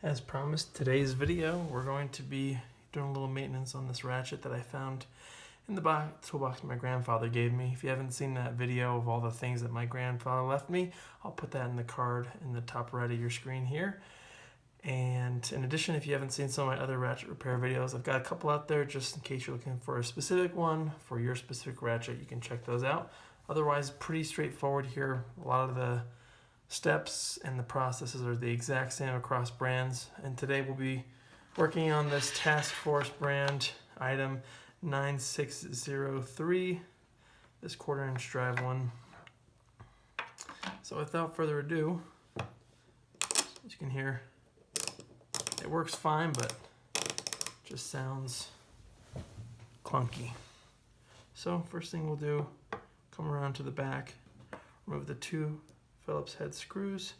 As promised, today's video, we're going to be doing a little maintenance on this ratchet that I found in the toolbox my grandfather gave me. If you haven't seen that video of all the things that my grandfather left me, I'll put that in the card in the top right of your screen here. And in addition, if you haven't seen some of my other ratchet repair videos, I've got a couple out there just in case you're looking for a specific one for your specific ratchet. You can check those out. Otherwise, pretty straightforward here. A lot of the steps and the processes are the exact same across brands, and today we'll be working on this Task Force brand item 9603, this 1/4 inch drive one. So without further ado, as you can hear, it works fine, but just sounds clunky. So first thing we'll do, come around to the back, remove the 2 Phillips head screws.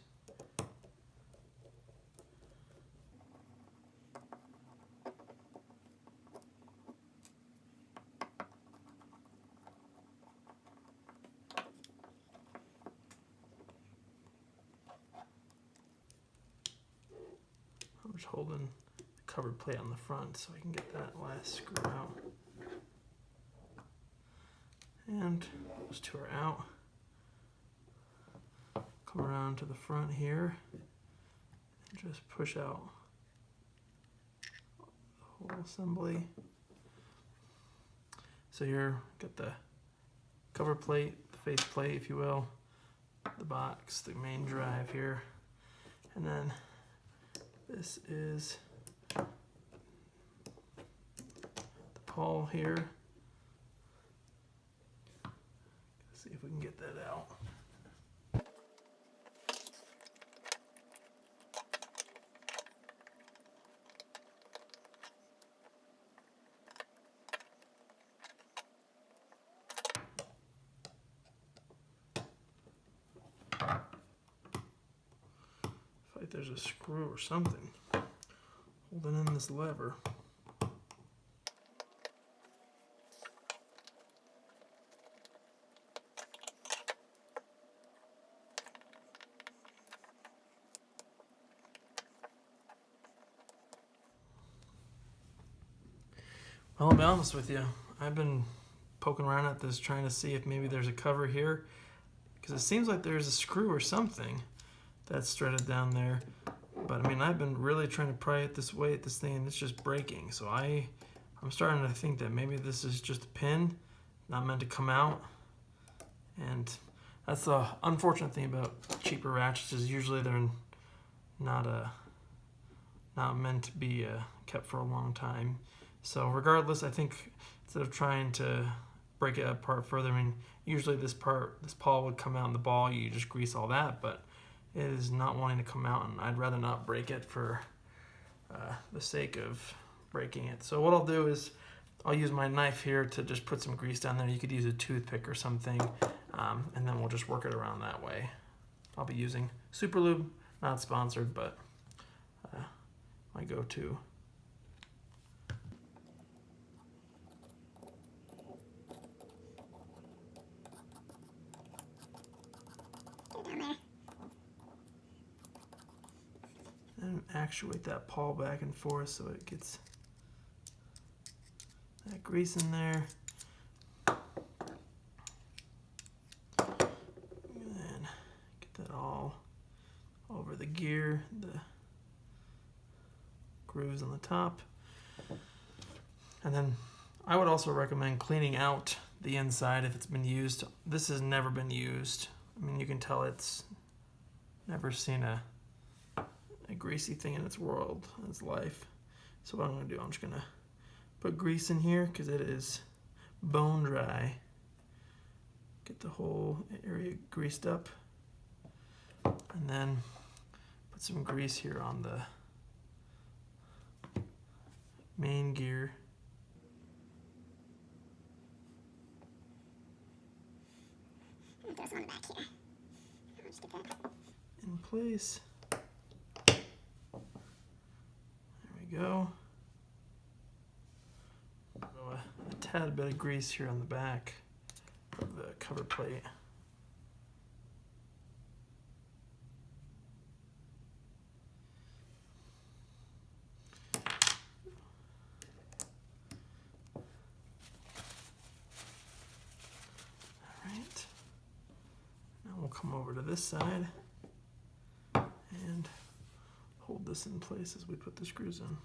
I'm just holding the covered plate on the front so I can get that last screw out. And those 2 are out. Come around to the front here and just push out the whole assembly. So here, got the cover plate, the face plate, if you will, the box, the main drive here, and then this is the pawl here. Let's see if we can get that out. Like there's a screw or something holding in this lever. Well, I'll be honest with you, I've been poking around at this trying to see if maybe there's a cover here, because it seems like there's a screw or something that's threaded down there. But I mean, I've been really trying to pry it this way at this thing, and it's just breaking. So I'm starting to think that maybe this is just a pin, not meant to come out. And that's the unfortunate thing about cheaper ratchets, is usually they're not meant to be kept for a long time. So regardless, I think instead of trying to break it apart further, I mean, usually this pawl would come out in the ball, you just grease all that, but it is not wanting to come out, and I'd rather not break it for the sake of breaking it. So what I'll do is I'll use my knife here to just put some grease down there. You could use a toothpick or something, and then we'll just work it around that way. I'll be using Super Lube, not sponsored, but my go-to. And actuate that pawl back and forth so it gets that grease in there. And then get that all over the gear, the grooves on the top. And then I would also recommend cleaning out the inside if it's been used. This has never been used. I mean, you can tell it's never seen a greasy thing in its world, in its life. So what I'm going to do, I'm just going to put grease in here because it is bone dry. Get the whole area greased up. And then put some grease here on the main gear. There's one back here. I'll just get that in place. Go. A tad bit of grease here on the back of the cover plate. come over to this side and hold this in place as we put the screws in.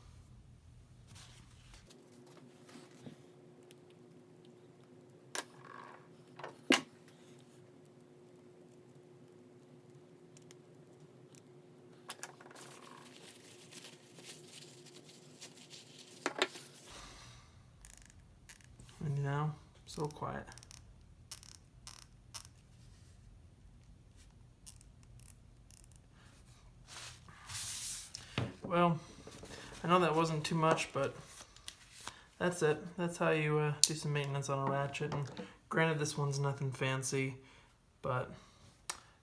And now, so quiet. Well, I know that wasn't too much, but that's it. That's how you do some maintenance on a ratchet. And granted, this one's nothing fancy, but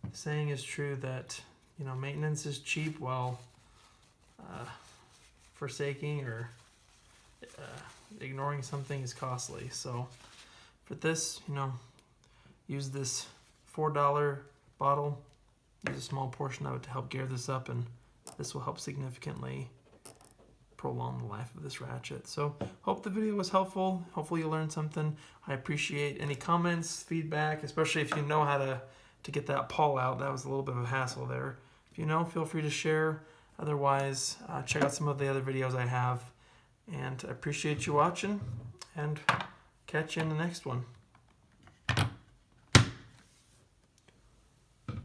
the saying is true that, you know, maintenance is cheap while forsaking or ignoring something is costly. So for this, you know, use this $4 bottle, use a small portion of it to help gear this up, and this will help significantly prolong the life of this ratchet. So hope the video was helpful. Hopefully you learned something. I appreciate any comments, feedback, especially if you know how to get that pawl out. That was a little bit of a hassle there. If you know, feel free to share. Otherwise, check out some of the other videos I have. And I appreciate you watching, and catch you in the next one.